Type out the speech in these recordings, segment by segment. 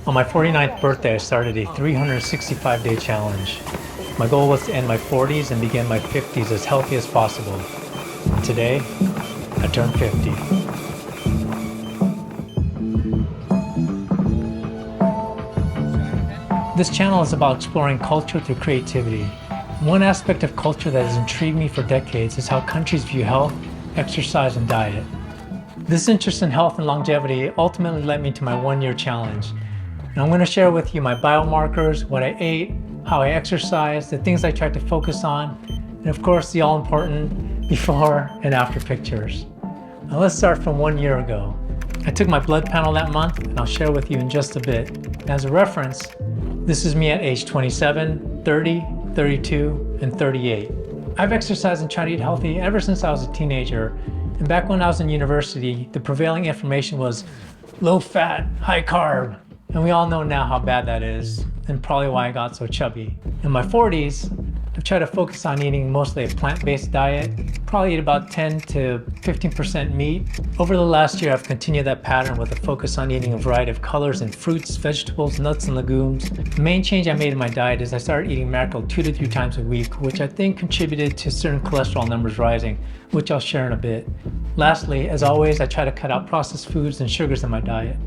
On my 49th birthday, I started a 365-day challenge. My goal was to end my 40s and begin my 50s as healthy as possible. And today, I turned 50. This channel is about exploring culture through creativity. One aspect of culture that has intrigued me for decades is how countries view health, exercise, and diet. This interest in health and longevity ultimately led me to my one-year challenge. And I'm going to share with you my biomarkers, what I ate, how I exercised, the things I tried to focus on, and of course the all-important before and after pictures. Now let's start from 1 year ago. I took my blood panel that month, and I'll share with you in just a bit. And as a reference, this is me at age 27, 30, 32, and 38. I've exercised and tried to eat healthy ever since I was a teenager. And back when I was in university, the prevailing information was low fat, high carb. And we all know now how bad that is, and probably why I got so chubby. In my 40s, I've tried to focus on eating mostly a plant-based diet, probably eat about 10 to 15% meat. Over the last year, I've continued that pattern with a focus on eating a variety of colors in fruits, vegetables, nuts, and legumes. The main change I made in my diet is I started eating mackerel 2 to 3 times a week, which I think contributed to certain cholesterol numbers rising, which I'll share in a bit. Lastly, as always, I try to cut out processed foods and sugars in my diet.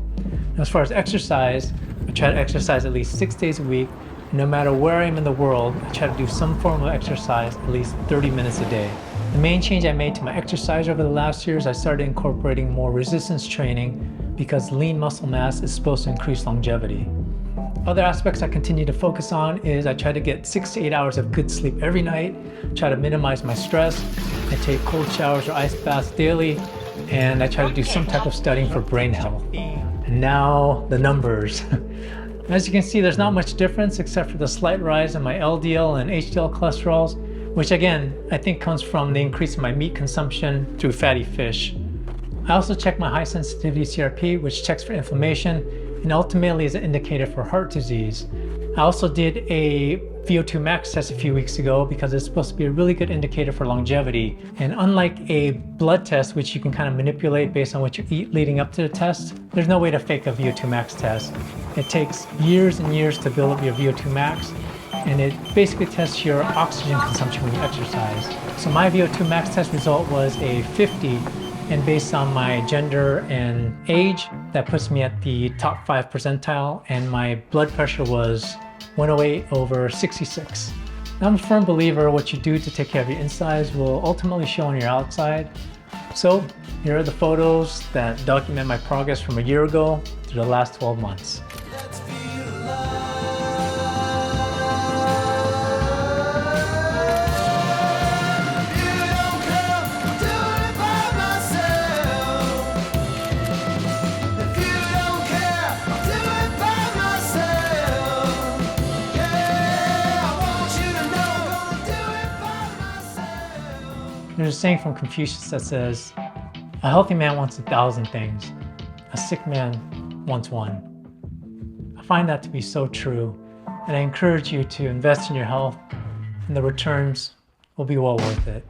As far as exercise, I try to exercise at least 6 days a week. And no matter where I am in the world, I try to do some form of exercise at least 30 minutes a day. The main change I made to my exercise over the last year is I started incorporating more resistance training because lean muscle mass is supposed to increase longevity. Other aspects I continue to focus on is I try to get 6 to 8 hours of good sleep every night, try to minimize my stress, I take cold showers or ice baths daily, and I try to do some type of studying for brain health. And now the numbers. As you can see, there's not much difference except for the slight rise in my LDL and HDL cholesterols, which again, I think comes from the increase in my meat consumption through fatty fish. I also check my high sensitivity CRP, which checks for inflammation and ultimately is an indicator for heart disease. I also did a VO2 max test a few weeks ago because it's supposed to be a really good indicator for longevity. And unlike a blood test, which you can kind of manipulate based on what you eat leading up to the test, there's no way to fake a VO2 max test. It takes years and years to build up your VO2 max, and it basically tests your oxygen consumption when you exercise. So my VO2 max test result was a 50, and based on my gender and age, that puts me at the top 5 percentile, and my blood pressure was 108/66. I'm a firm believer what you do to take care of your insides will ultimately show on your outside. So here are the photos that document my progress from a year ago to the last 12 months. There's a saying from Confucius that says, a healthy man wants 1,000 things, a sick man wants one. I find that to be so true, and I encourage you to invest in your health, and the returns will be well worth it.